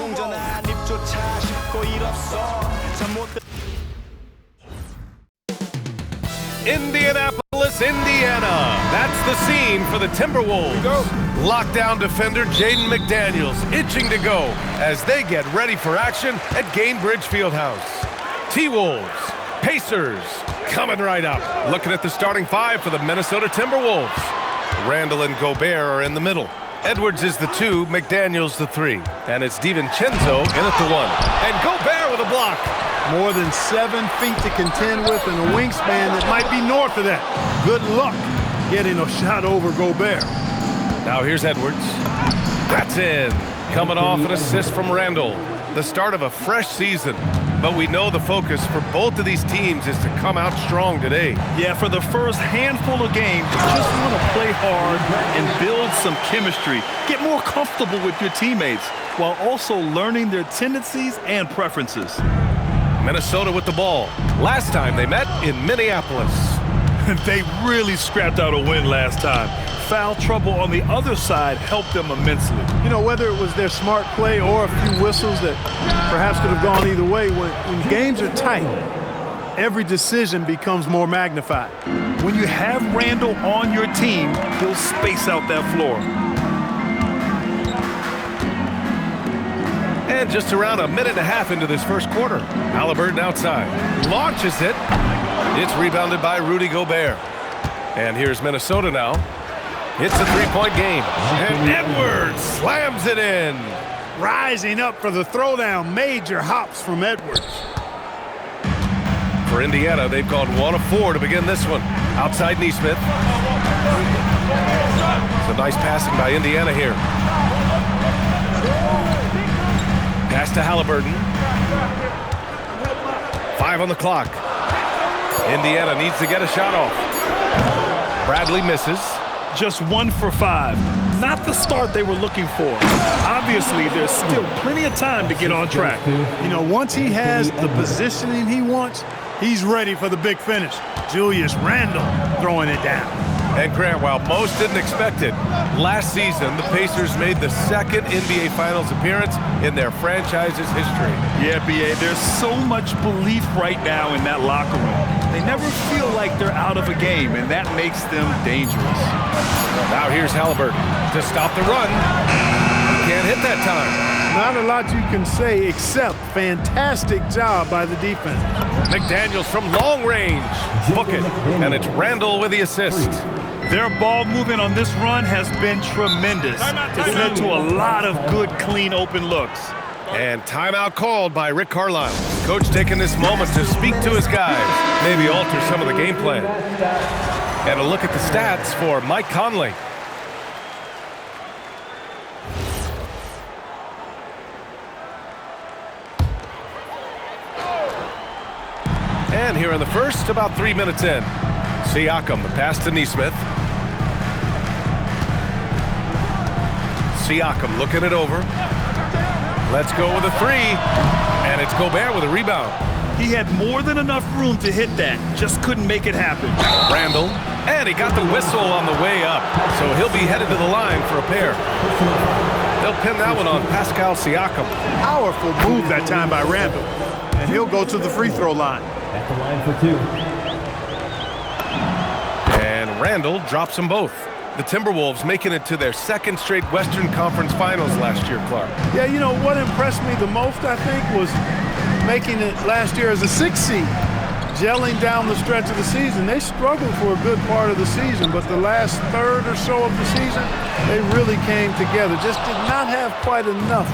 동전한 입조차 쉽고 일 없어 잠못 Indianapolis, Indiana. That's the scene for the Timberwolves. Lockdown defender Jaden McDaniels itching to go as they get ready for action at Gainbridge Fieldhouse. T-Wolves, Pacers, coming right up. Looking at the starting five for the Minnesota Timberwolves. Randall and Gobert are in the middle. Edwards is the 2, McDaniels the 3. And it's DiVincenzo in at the 1. And Gobert with a block. More than 7 feet to contend with and a wingspan that might be north of that. Good luck getting a shot over Gobert. Now here's Edwards. That's in. Coming off an assist from Randall. The start of a fresh season. But we know the focus for both of these teams is to come out strong today. Yeah, for the first handful of games, you just want to play hard and build some chemistry. Get more comfortable with your teammates while also learning their tendencies and preferences. Minnesota with the ball. Last time they met in Minneapolis. They really scrapped out a win last time. Foul trouble on the other side helped them immensely. You know, whether it was their smart play or a few whistles that perhaps could have gone either way, when games are tight, every decision becomes more magnified. When you have Randall on your team, he'll space out that floor. And just around a minute and a half into this first quarter, Halliburton outside. Launches it. It's rebounded by Rudy Gobert. And here's Minnesota now. It's a three-point game. And Edwards slams it in. Rising up for the throwdown. Major hops from Edwards. For Indiana, they've gone 1 of 4 to begin this one. Outside Nesmith. Some nice passing by Indiana here. Pass to Halliburton. 5 on the clock. Indiana needs to get a shot off. Bradley misses. Just 1 for 5. Not the start they were looking for. Obviously, there's still plenty of time to get on track. You know, once he has the positioning he wants, he's ready for the big finish. Julius Randle throwing it down. And Grant, while most didn't expect it, last season the Pacers made the second NBA Finals appearance in their franchise's history. Yeah, B.A., there's so much belief right now in that locker room. They never feel like they're out of a game, and that makes them dangerous. Now here's Halliburton to stop the run. He can't hit that time. Not a lot you can say except fantastic job by the defense. McDaniels from long range. Book it. And it's Randall with the assist. Their ball movement on this run has been tremendous. It's led to a lot of good, clean, open looks. And timeout called by Rick Carlisle. Coach taking this moment to speak to his guys, maybe alter some of the game plan. And a look at the stats for Mike Conley. And here in the first, about 3 minutes in. Siakam, the pass to Nesmith. Siakam looking it over. Let's go with a 3. And it's Gobert with a rebound. He had more than enough room to hit that. Just couldn't make it happen. Randall. And he got the whistle on the way up. So he'll be headed to the line for a pair. They'll pin that one on Pascal Siakam. Powerful move that time by Randall. And he'll go to the free throw line. At the line for 2. And Randall drops them both. The Timberwolves making it to their second straight Western Conference Finals last year, Clark. Yeah, you know, what impressed me the most, I think, was making it last year as a 6th seed. Gelling down the stretch of the season. They struggled for a good part of the season, but the last third or so of the season, they really came together. Just did not have quite enough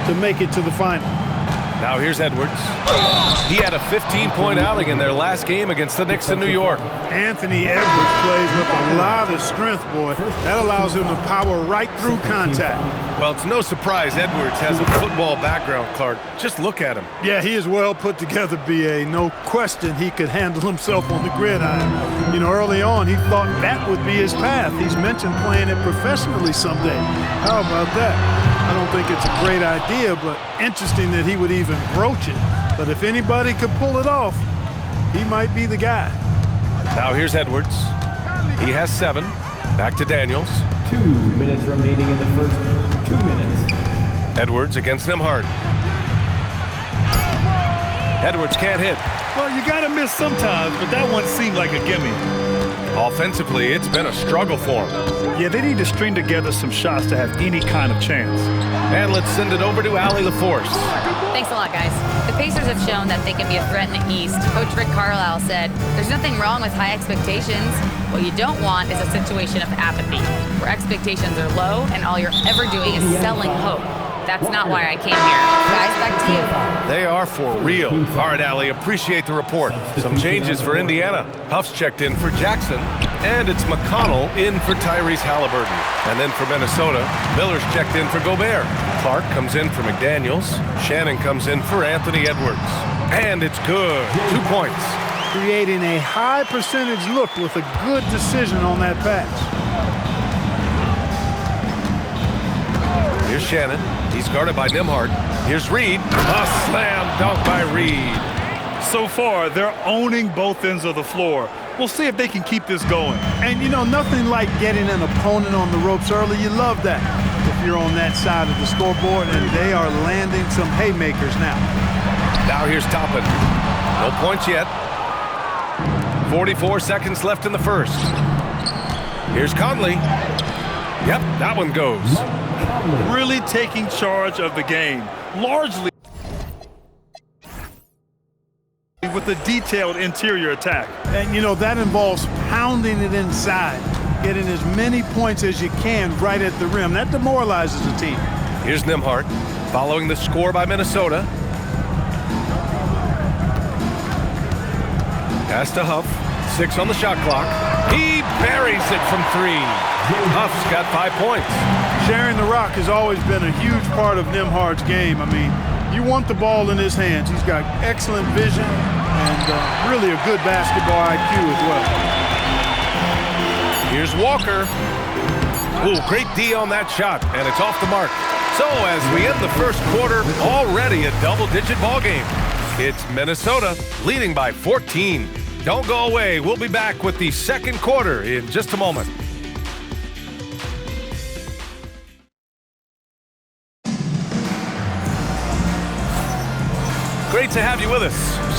to make it to the final. Now here's Edwards. He had a 15-point outing in their last game against the Knicks in New York. Anthony Edwards plays with a lot of strength, boy. That allows him to power right through contact. Well, it's no surprise Edwards has a football background, Clark. Just look at him. Yeah, he is well put together, B.A. No question he could handle himself on the gridiron. You know, early on, he thought that would be his path. He's mentioned playing it professionally someday. How about that? I don't think it's a great idea, but interesting that he would even broach it. But if anybody could pull it off, he might be the guy. Now here's Edwards. He has 7. Back to Daniels. 2 minutes remaining in the first 2 minutes. Edwards against Nembhard. Edwards can't hit. Well, you got to miss sometimes, but that one seemed like a gimme. Offensively, it's been a struggle for him. Yeah, they need to string together some shots to have any kind of chance. And let's send it over to Allie LaForce. Thanks a lot, guys. The Pacers have shown that they can be a threat in the East. Coach Rick Carlisle said, there's nothing wrong with high expectations. What you don't want is a situation of apathy, where expectations are low and all you're ever doing is selling hope. That's not why I came here. Guys, back to you. They are for real. All right, Allie, appreciate the report. Some changes for Indiana. Huff's checked in for Jackson, and it's McConnell in for Tyrese Halliburton. And then for Minnesota, Miller's checked in for Gobert. Clark comes in for McDaniels. Shannon comes in for Anthony Edwards. And it's good. 2 points. Creating a high percentage look with a good decision on that pass. Here's Shannon. He's guarded by Nembhard. Here's Reed. A slam dunk by Reed. So far, they're owning both ends of the floor. We'll see if they can keep this going. And, you know, nothing like getting an opponent on the ropes early. You love that if you're on that side of the scoreboard, and they are landing some haymakers now. Now here's Toppin. No points yet. 44 seconds left in the first. Here's Conley. Yep, that one goes. Really taking charge of the game, largely with a detailed interior attack. And, you know, that involves pounding it inside, getting as many points as you can right at the rim. That demoralizes the team. Here's Nembhard, following the score by Minnesota. Pass to Huff. 6 on the shot clock. He buries it from 3. Huff's got 5 points. Sharing the rock has always been a huge part of Nembhard's game. I mean, you want the ball in his hands. He's got excellent vision and really a good basketball IQ as well. Here's Walker. Ooh, great D on that shot, and it's off the mark. So as we end the first quarter, already a double-digit ball game. It's Minnesota leading by 14. Don't go away. We'll be back with the second quarter in just a moment. Great to have you with us.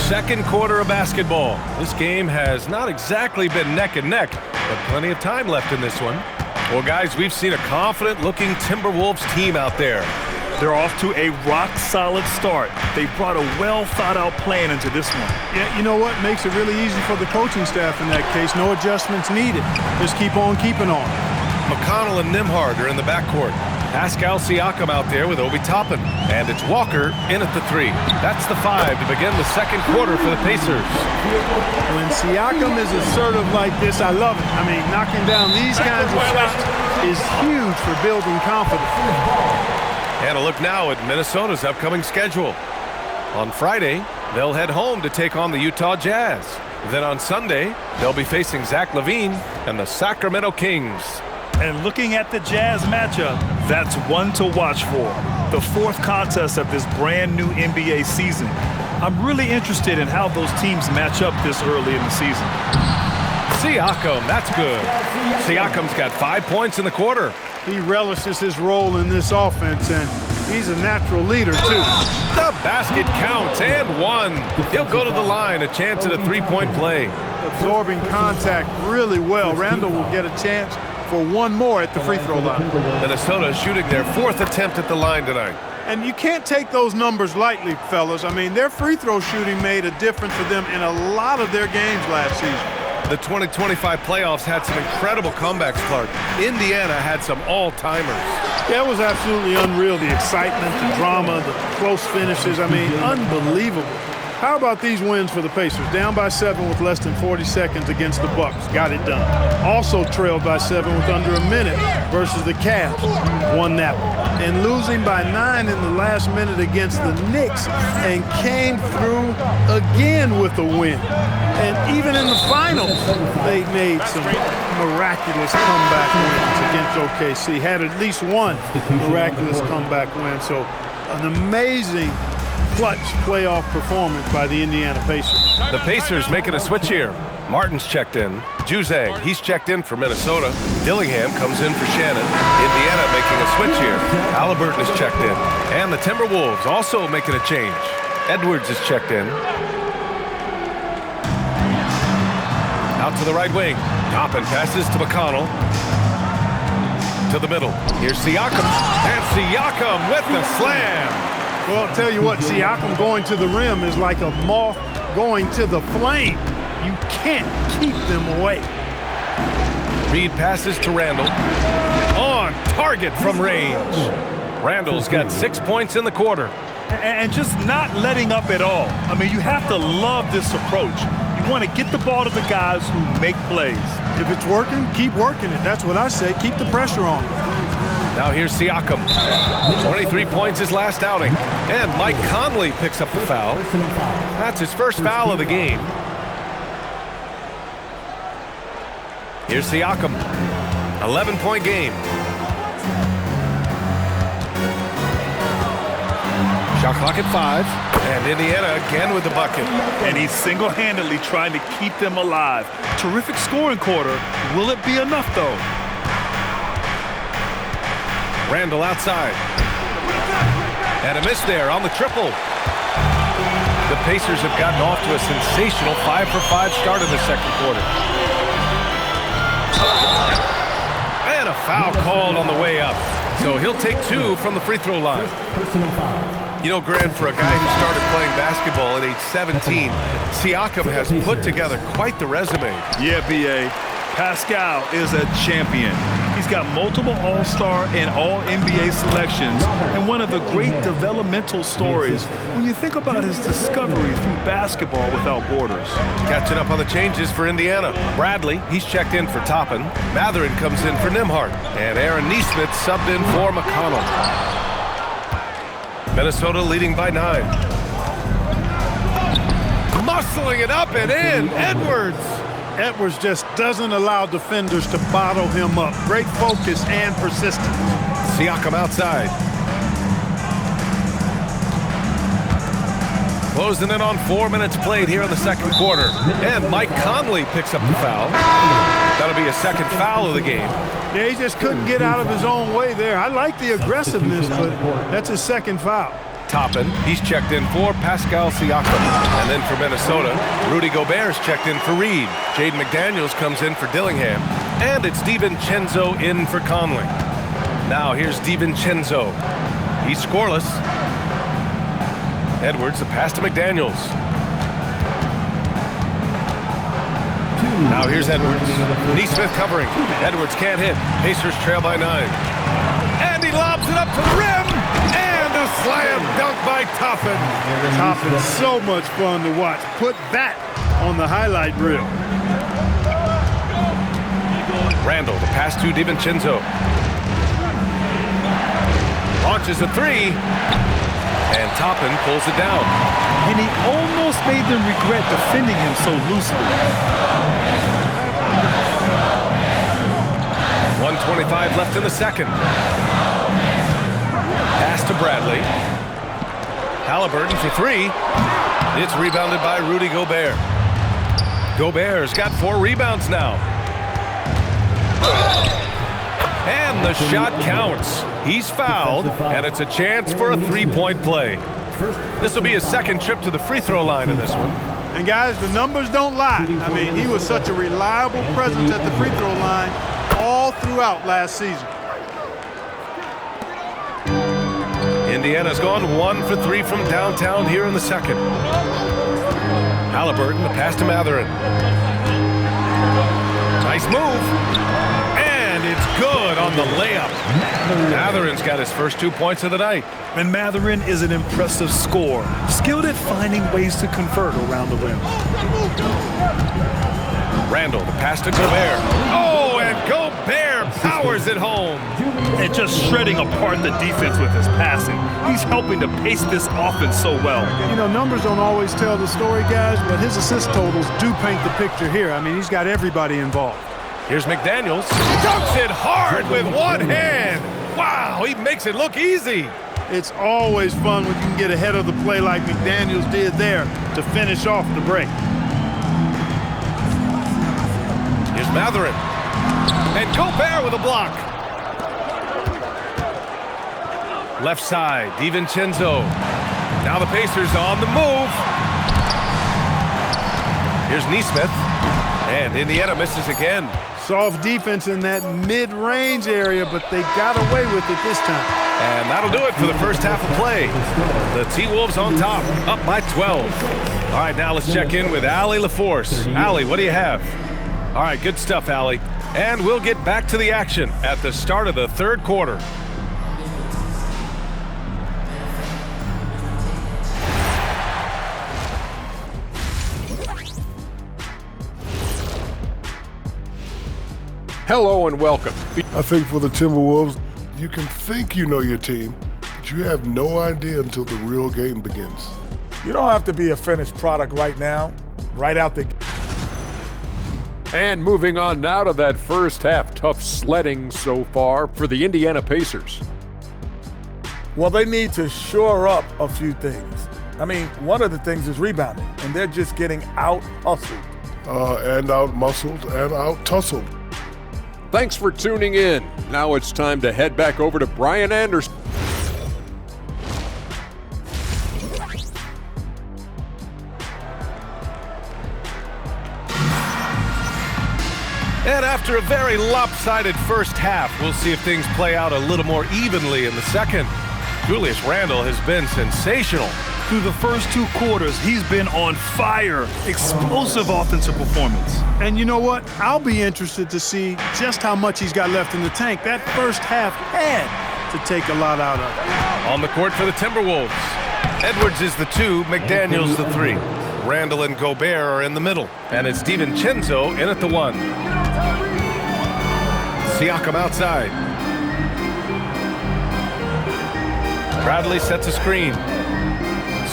Second quarter of basketball. This game has not exactly been neck and neck, but plenty of time left in this one. Well, guys, we've seen a confident-looking Timberwolves team out there. They're off to a rock-solid start. They brought a well-thought-out plan into this one. Yeah, you know what? Makes it really easy for the coaching staff in that case. No adjustments needed. Just keep on keeping on. McConnell and Nembhard are in the backcourt. Pascal Siakam out there with Obi Toppin. And it's Walker in at the 3. That's the 5 to begin the second quarter for the Pacers. When Siakam is assertive like this, I love it. I mean, knocking down these kinds of shots is huge for building confidence. And a look now at Minnesota's upcoming schedule. On Friday, they'll head home to take on the Utah Jazz. Then on Sunday, they'll be facing Zach LaVine and the Sacramento Kings. And looking at the Jazz matchup, that's one to watch for. The 4th contest of this brand new NBA season. I'm really interested in how those teams match up this early in the season. Siakam, that's good. Siakam's got 5 points in the quarter. He relishes his role in this offense, and he's a natural leader, too. The basket counts, and 1. He'll go to the line, a chance at a 3-point play. Absorbing contact really well. Randall will get a chance for 1 more at the free throw line. Minnesota shooting their 4th attempt at the line tonight. And you can't take those numbers lightly, fellas. I mean, their free throw shooting made a difference for them in a lot of their games last season. The 2025 playoffs had some incredible comebacks, Clark. Indiana had some all-timers. Yeah, it was absolutely unreal. The excitement, the drama, the close finishes. I mean, unbelievable. How about these wins for the Pacers? Down by 7 with less than 40 seconds against the Bucks. Got it done. Also trailed by 7 with under a minute versus the Cavs. Won that one. And losing by 9 in the last minute against the Knicks and came through again with a win. And even in the finals, they made some miraculous comeback wins against OKC. Had at least one miraculous comeback win. So an amazing clutch playoff performance by the Indiana Pacers. The Pacers making a switch here. Martin's checked in. Juzang, he's checked in for Minnesota. Dillingham comes in for Shannon. Indiana making a switch here. Halliburton is checked in. And the Timberwolves also making a change. Edwards is checked in. Out to the right wing. Toppin passes to McConnell. To the middle. Here's Siakam. And Siakam with the slam. Well, I'll tell you what, Siakam going to the rim is like a moth going to the flame. You can't keep them away. Reed passes to Randall. On target from range. Randall's got 6 points in the quarter. And just not letting up at all. I mean, you have to love this approach. You want to get the ball to the guys who make plays. If it's working, keep working it. That's what I say. Keep the pressure on. Now here's Siakam. 23 points his last outing. And Mike Conley picks up the foul. That's his first foul of the game. Here's Siakam. 11-point game. Shot clock at 5. And Indiana again with the bucket. And he's single-handedly trying to keep them alive. Terrific scoring quarter. Will it be enough, though? Randall outside. And a miss there on the triple. The Pacers have gotten off to a sensational 5-for-5 start in the second quarter. And a foul called on the way up. So he'll take 2 from the free throw line. You know, Grant, for a guy who started playing basketball at age 17, Siakam has put together quite the resume. Yeah, B.A. Pascal is a champion. He's got multiple All-Star and All-NBA selections, and one of the great developmental stories when you think about his discovery through basketball without borders. Catching up on the changes for Indiana. Bradley, he's checked in for Toppin. Mathurin comes in for Nembhard. And Aaron Nesmith subbed in for McConnell. Minnesota leading by 9. Muscling it up and in. Edwards. Edwards just doesn't allow defenders to bottle him up. Great focus and persistence. Siakam outside. Closing in on 4 minutes played here in the second quarter. And Mike Conley picks up the foul. That'll be a second foul of the game. Yeah, he just couldn't get out of his own way there. I like the aggressiveness, but that's his second foul. Toppin, he's checked in for Pascal Siakam. And then for Minnesota, Rudy Gobert's checked in for Reed. Jaden McDaniels comes in for Dillingham. And it's DiVincenzo in for Conley. Now here's DiVincenzo. He's scoreless. Edwards, the pass to McDaniels. Now here's Edwards. Nesmith covering. Edwards can't hit. Pacers trail by 9. And he lobs it up to the rim. And a slam dunk by Toppin. Toppin's so much fun to watch. Put that on the highlight reel. Randall, the pass to DiVincenzo. Launches a 3. And Toppin pulls it down. And he almost made them regret defending him so loosely. 1:25 left in the second. Pass to Bradley. Halliburton for 3. It's rebounded by Rudy Gobert. Gobert's got 4 rebounds now. And the shot counts. He's fouled, and it's a chance for a 3-point play. This will be his second trip to the free throw line in this one. And guys, the numbers don't lie. I mean, he was such a reliable presence at the free throw line all throughout last season. Indiana's gone 1 for 3 from downtown here in the second. Halliburton, the pass to Mathurin. Nice move. And it's good on the layup. Mathurin's got his first 2 points of the night. And Mathurin is an impressive scorer, skilled at finding ways to convert around the rim. Randall, the pass to Gobert. Oh, and Gobert powers it home. And just shredding apart the defense with his passing. He's helping to pace this offense so well. You know, numbers don't always tell the story, guys, but his assist totals do paint the picture here. I mean, he's got everybody involved. Here's McDaniels. Dunks it hard with one hand. Wow, he makes it look easy. It's always fun when you can get ahead of the play like McDaniels did there to finish off the break. Mathurin. And Gobert with a block. Left side, DiVincenzo. Now the Pacers on the move. Here's Nesmith. And Indiana misses again. Soft defense in that mid-range area, but they got away with it this time. And that'll do it for the first half of play. The T-Wolves on top, up by 12. All right, now let's check in with Allie LaForce. Allie, what do you have? All right, good stuff, Allie. And we'll get back to the action at the start of the third quarter. Hello and welcome. I think for the Timberwolves, you can think you know your team, but you have no idea until the real game begins. You don't have to be a finished product right now, right out the. And moving on now to that first half, tough sledding so far for the Indiana Pacers. Well, they need to shore up a few things. I mean, one of the things is rebounding, and they're just getting out-hustled. And out-muscled and out-tussled. Thanks for tuning in. Now it's time to head back over to Brian Anderson. And after a very lopsided first half, we'll see if things play out a little more evenly in the second. Julius Randle has been sensational. Through the first two quarters, he's been on fire. Explosive offensive performance. And you know what? I'll be interested to see just how much he's got left in the tank. That first half had to take a lot out of it. On the court for the Timberwolves. Edwards is the 2, McDaniels the 3. Randle and Gobert are in the middle. And it's DiVincenzo in at the 1. Siakam outside. Bradley sets a screen.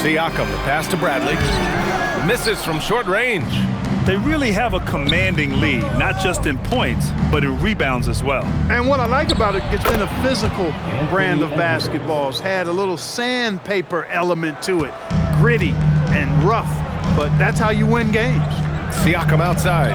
Siakam, the pass to Bradley. Misses from short range. They really have a commanding lead, not just in points, but in rebounds as well. And what I like about it, it's been a physical brand of basketball. It's had a little sandpaper element to it. Gritty and rough, but that's how you win games. Siakam outside.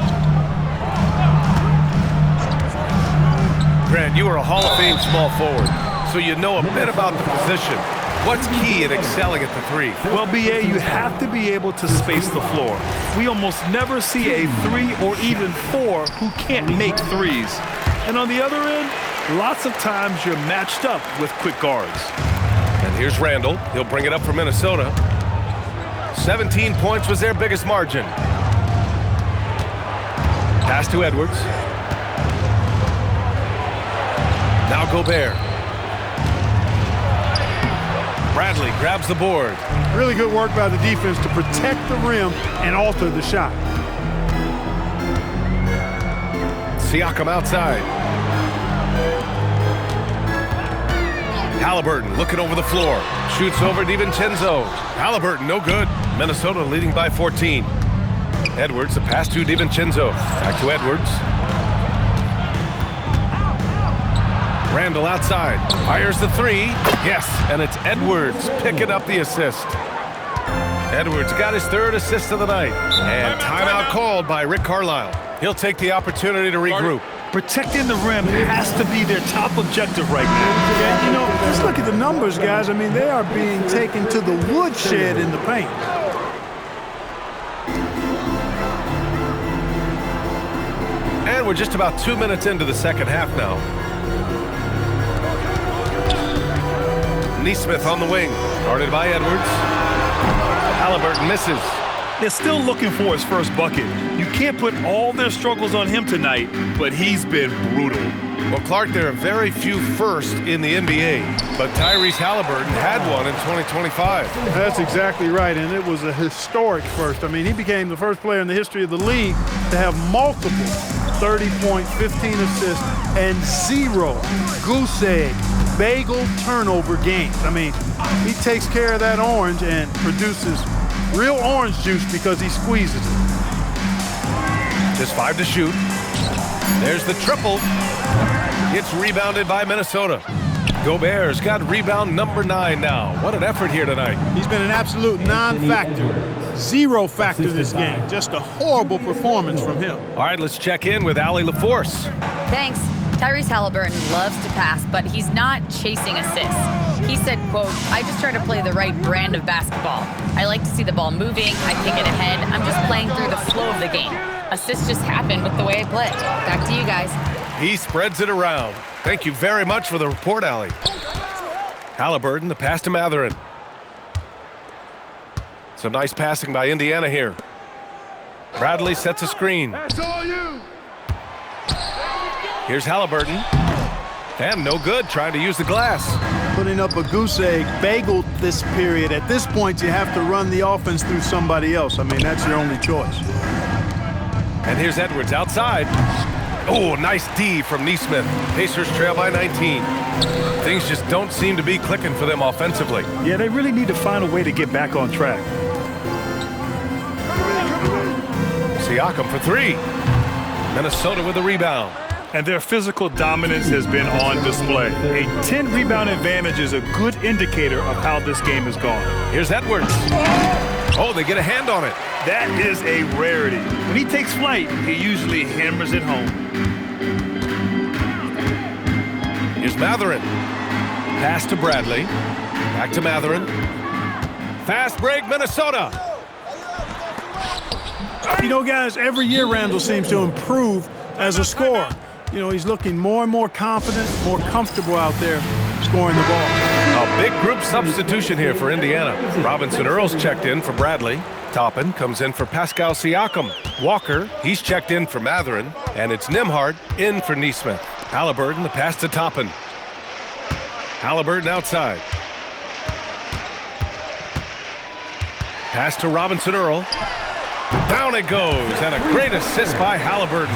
Grant, you are a Hall of Fame small forward, so you know a bit about the position. What's key in excelling at the 3? Well, B.A., you have to be able to space the floor. We almost never see a 3 or even 4 who can't make threes. And on the other end, lots of times you're matched up with quick guards. And here's Randle. He'll bring it up for Minnesota. 17 points was their biggest margin. Pass to Edwards. Now Gobert. Bradley grabs the board. Really good work by the defense to protect the rim and alter the shot. Siakam outside. Halliburton looking over the floor. Shoots over DiVincenzo. Halliburton, no good. Minnesota leading by 14. Edwards, the pass to DiVincenzo. Back to Edwards. Randle outside. Fires the 3. Yes, and it's Edwards picking up the assist. Edwards got his 3rd assist of the night. And timeout called by Rick Carlisle. He'll take the opportunity to regroup. Protecting the rim has to be their top objective right now. Yeah, you know, let's look at the numbers, guys. I mean, they are being taken to the woodshed in the paint. And we're just about 2 minutes into the second half now. Nesmith on the wing, guarded by Edwards. Halliburton misses. They're still looking for his first bucket. You can't put all their struggles on him tonight, but he's been brutal. Well, Clark, there are very few firsts in the NBA, but Tyrese Halliburton had one in 2025. That's exactly right, and it was a historic first. I mean, he became the first player in the history of the league to have multiple 30-point, 15 assists, and 0 goose egg, bagel turnover games. I mean, he takes care of that orange and produces real orange juice because he squeezes it. Just 5 to shoot. There's the triple. It's rebounded by Minnesota. Gobert's got rebound number 9 now. What an effort here tonight. He's been an absolute non-factor. Zero factor this game. Just a horrible performance from him. All right, let's check in with Allie LaForce. Thanks. Tyrese Halliburton loves to pass, but he's not chasing assists. He said, quote, "I just try to play the right brand of basketball. I like to see the ball moving. I kick it ahead. I'm just playing through the flow of the game. Assists just happen with the way I play." Back to you guys. He spreads it around. Thank you very much for the report, Allie. Halliburton, the pass to Mathurin. Some nice passing by Indiana here. Bradley sets a screen. That's all you. Here's Halliburton. And no good, trying to use the glass. Putting up a goose egg, bageled this period. At this point, you have to run the offense through somebody else. I mean, that's your only choice. And here's Edwards outside. Oh, nice D from Neesmith. Pacers trail by 19. Things just don't seem to be clicking for them offensively. Yeah, they really need to find a way to get back on track. Siakam for three. Minnesota with a rebound. And their physical dominance has been on display. A 10-rebound advantage is a good indicator of how this game has gone. Here's Edwards. Oh, they get a hand on it. That is a rarity. When he takes flight, he usually hammers it home. Here's Mathurin. Pass to Bradley. Back to Mathurin. Fast break, Minnesota. You know, guys, every year Randall seems to improve as a scorer. You know, he's looking more and more confident, more comfortable out there scoring the ball. A big group substitution here for Indiana. Robinson Earls checked in for Bradley. Toppin comes in for Pascal Siakam. Walker, he's checked in for Mathurin. And it's Nembhard in for Neesmith. Halliburton, the pass to Toppin. Halliburton outside. Pass to Robinson Earl. Down it goes, and a great assist by Halliburton.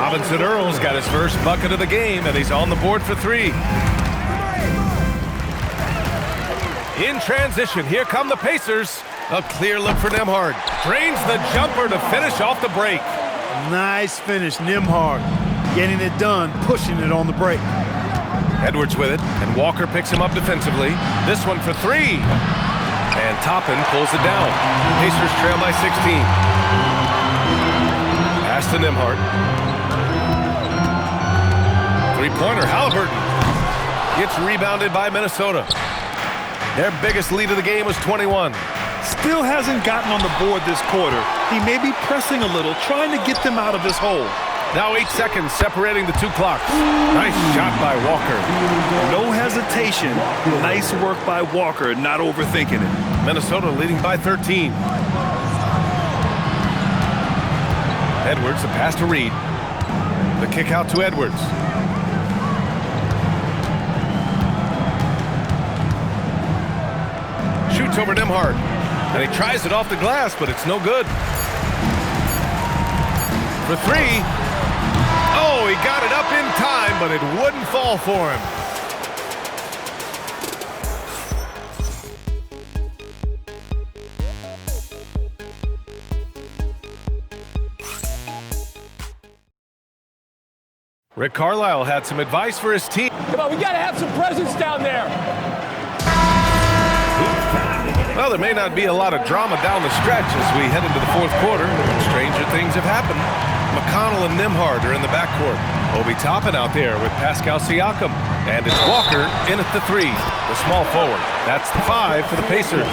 Robinson Earl's got his first bucket of the game, and he's on the board for three. In transition, here come the Pacers. A clear look for Nembhard. Drains the jumper to finish off the break. Nice finish, Nembhard. Getting it done, pushing it on the break. Edwards with it, and Walker picks him up defensively. This one for three. And Toppin pulls it down. Pacers trail by 16. Pass to Nembhard. Three-pointer, Halliburton. Gets rebounded by Minnesota. Their biggest lead of the game was 21. Still hasn't gotten on the board this quarter. He may be pressing a little, trying to get them out of this hole. Now 8 seconds separating the two clocks. Nice shot by Walker. No hesitation. Nice work by Walker, not overthinking it. Minnesota leading by 13. Edwards, the pass to Reed. The kick out to Edwards. Shoots over Nembhard. And he tries it off the glass, but it's no good. For three. Oh, he got it up in time, but it wouldn't fall for him. Rick Carlisle had some advice for his team. Come on, we got to have some presence down there. Well, there may not be a lot of drama down the stretch as we head into the fourth quarter. Stranger things have happened. McConnell and Nembhard are in the backcourt. Obi Toppin out there with Pascal Siakam. And it's Walker in at the three, the small forward. That's the 5 for the Pacers.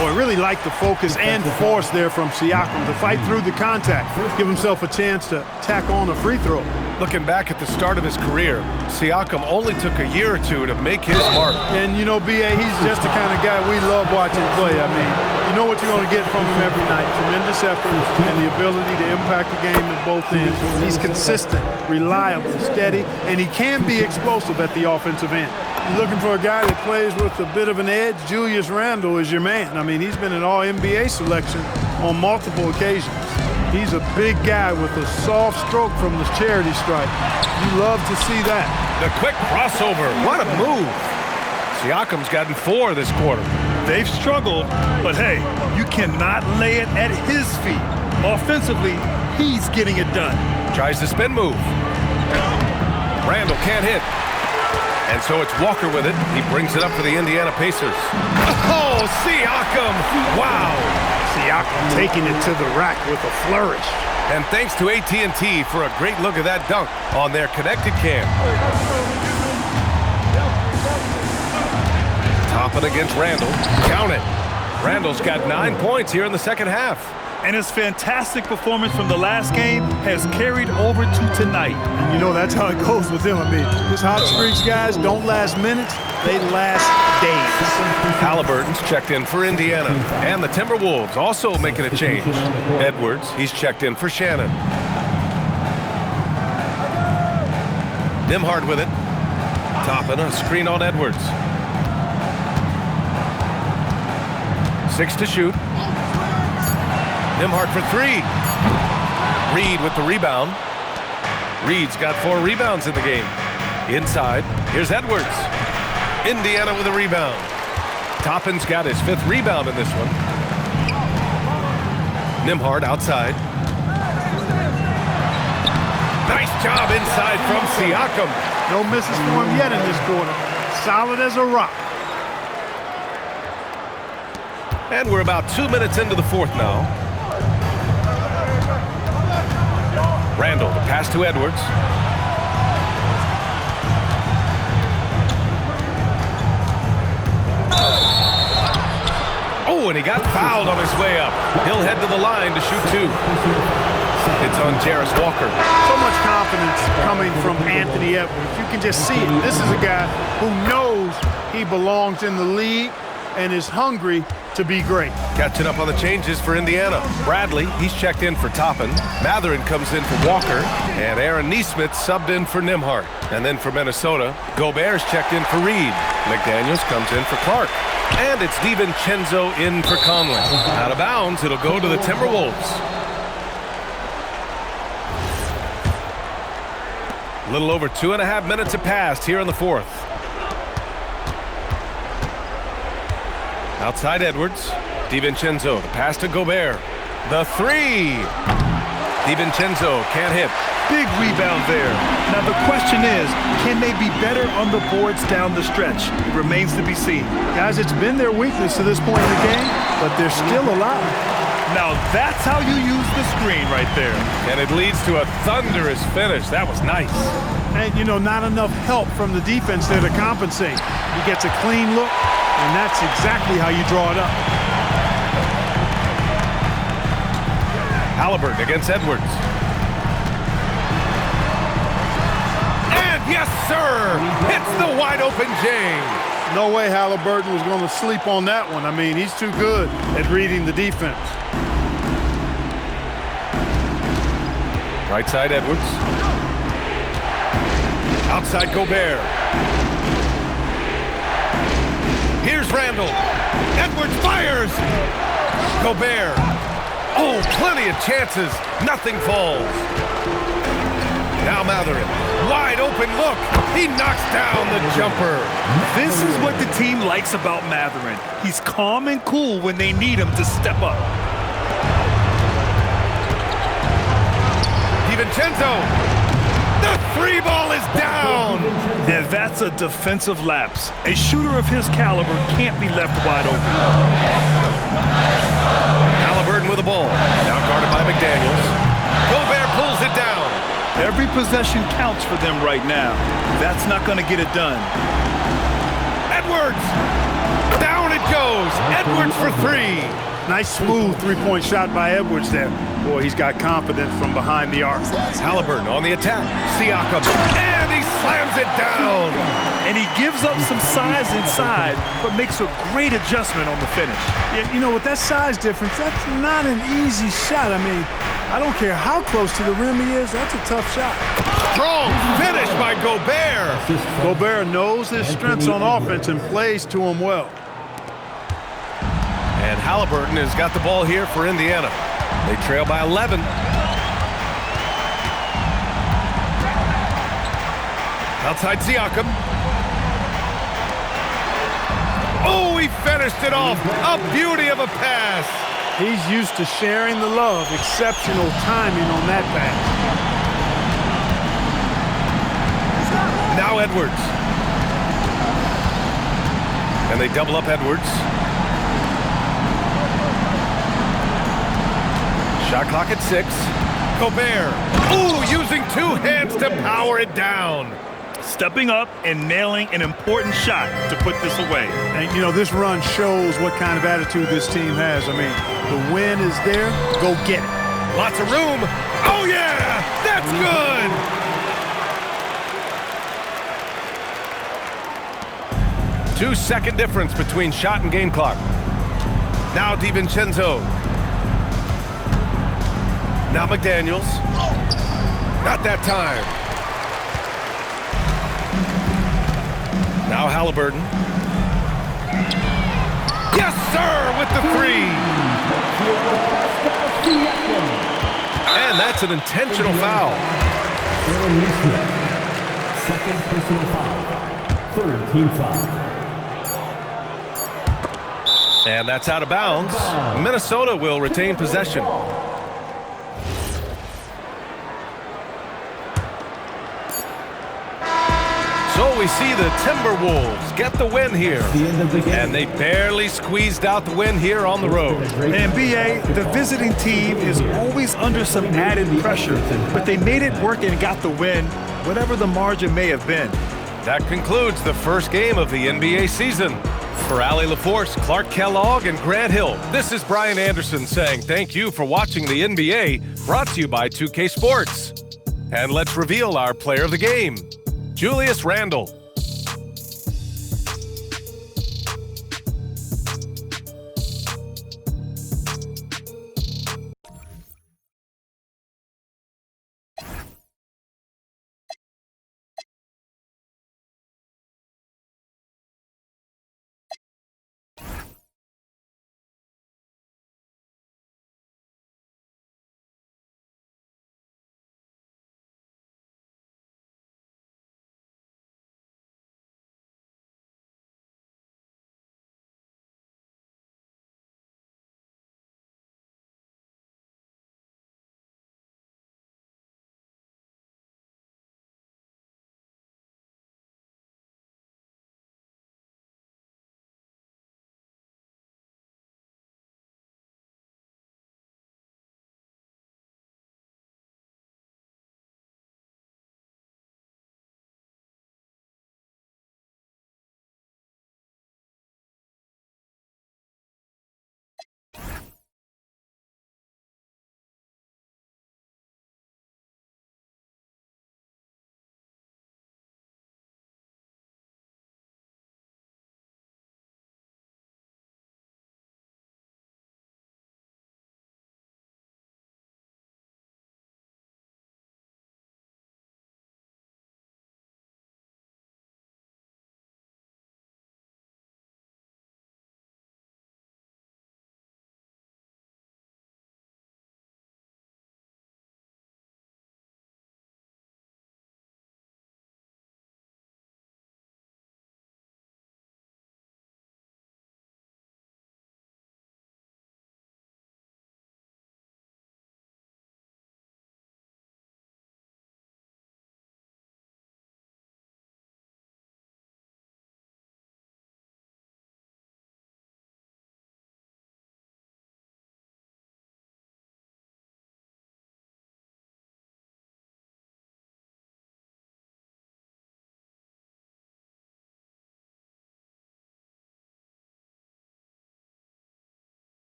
Boy, I really like the focus and force there from Siakam to fight through the contact, give himself a chance to tack on a free throw. Looking back at the start of his career, Siakam only took a year or two to make his mark. And, you know, B.A., he's just the kind of guy we love watching play. I mean, you know what you're going to get from him every night. Tremendous effort and the ability to impact the game at both ends. He's consistent, reliable, steady, and he can be explosive at the offensive end. You're looking for a guy that plays with a bit of an edge. Julius Randle is your man. I mean, he's been an All-NBA selection on multiple occasions. He's a big guy with a soft stroke from the charity stripe. You love to see that. The quick crossover. What a move. Siakam's gotten 4 this quarter. They've struggled, but hey, you cannot lay it at his feet. Offensively, he's getting it done. Tries the spin move. Randle can't hit. And so it's Walker with it. He brings it up for the Indiana Pacers. Oh, Siakam! Wow! Siakam taking it to the rack with a flourish. And thanks to AT&T for a great look at that dunk on their connected cam. Toppin against Randall. Count it. Randall's got 9 points here in the second half. And his fantastic performance from the last game has carried over to tonight. And you know, that's how it goes with him. I mean, his hot streaks, guys, don't last minutes. They last days. Halliburton's checked in for Indiana. And the Timberwolves also making a change. Edwards, he's checked in for Shannon. Nembhard with it. Toppin, a screen on Edwards. 6 to shoot. Nembhard for 3. Reed with the rebound. Reed's got 4 rebounds in the game. Inside, here's Edwards. Indiana with a rebound. Toppin's got his 5th rebound in this one. Nembhard outside. Nice job inside from Siakam. No misses for him yet in this quarter. Solid as a rock. And we're about 2 minutes into the fourth now. Randall, the pass to Edwards. Oh, and he got fouled on his way up. He'll head to the line to shoot 2. It's on Jarris Walker. So much confidence coming from Anthony Edwards. You can just see it. This is a guy who knows he belongs in the league and is hungry to be great. Catching up on the changes for Indiana. Bradley, he's checked in for Toppin. Matherin comes in for Walker. And Aaron Nesmith subbed in for Nembhard. And then for Minnesota, Gobert's checked in for Reed. McDaniels comes in for Clark. And it's DiVincenzo in for Conley. Out of bounds, it'll go to the Timberwolves. A little over 2.5 minutes have passed here in the fourth. Outside Edwards. DiVincenzo, the pass to Gobert. The 3. DiVincenzo can't hit. Big rebound there. Now the question is, can they be better on the boards down the stretch? It remains to be seen. Guys, it's been their weakness to this point in the game, but they're still alive. Now that's how you use the screen right there. And it leads to a thunderous finish. That was nice. And, you know, not enough help from the defense there to compensate. He gets a clean look, and that's exactly how you draw it up. Halliburton against Edwards. And yes, sir! Hits the wide-open James. No way Halliburton was going to sleep on that one. I mean, he's too good at reading the defense. Right side Edwards. Outside Gobert. Here's Randall. Edwards fires. Gobert. Oh, plenty of chances. Nothing falls. Now Matherin. Wide open look. He knocks down the jumper. This is what the team likes about Matherin. He's calm and cool when they need him to step up. DiVincenzo. The 3 ball is down. And that's a defensive lapse. A shooter of his caliber can't be left wide open. Halliburton with the ball. Now guarded by McDaniels. Gobert pulls it down. Every possession counts for them right now. That's not going to get it done. Edwards. Down it goes. Edwards for 3. Nice smooth three-point shot by Edwards there. Boy, he's got confidence from behind the arc. Halliburton on the attack. Siakam. And he slams it down. And he gives up some size inside, but makes a great adjustment on the finish. Yeah, you know, with that size difference, that's not an easy shot. I mean, I don't care how close to the rim he is. That's a tough shot. Strong finish by Gobert. Gobert knows his strengths on offense and plays to him well. And Halliburton has got the ball here for Indiana. They trail by 11. Outside Siakam. Oh, he finished it off. A beauty of a pass. He's used to sharing the love. Exceptional timing on that pass. Now Edwards. And they double up Edwards. Shot clock at 6. Gobert. Ooh, using 2 hands to power it down. Stepping up and nailing an important shot to put this away. And, you know, this run shows what kind of attitude this team has. I mean, the win is there. Go get it. Lots of room. Oh, yeah! That's good! 2-second difference between shot and game clock. Now DiVincenzo. Now McDaniels. Not that time. Now Halliburton. Yes, sir, with the 3. And that's an intentional foul. Second personal foul. Third team foul. And that's out of bounds. Minnesota will retain possession. So we see the Timberwolves get the win here. And they barely squeezed out the win here on the road. And BA, the visiting team is always under some added pressure, but they made it work and got the win, whatever the margin may have been. That concludes the first game of the NBA season. For Allie LaForce, Clark Kellogg, and Grant Hill, this is Brian Anderson saying thank you for watching the NBA, brought to you by 2K Sports. And let's reveal our player of the game, Julius Randle.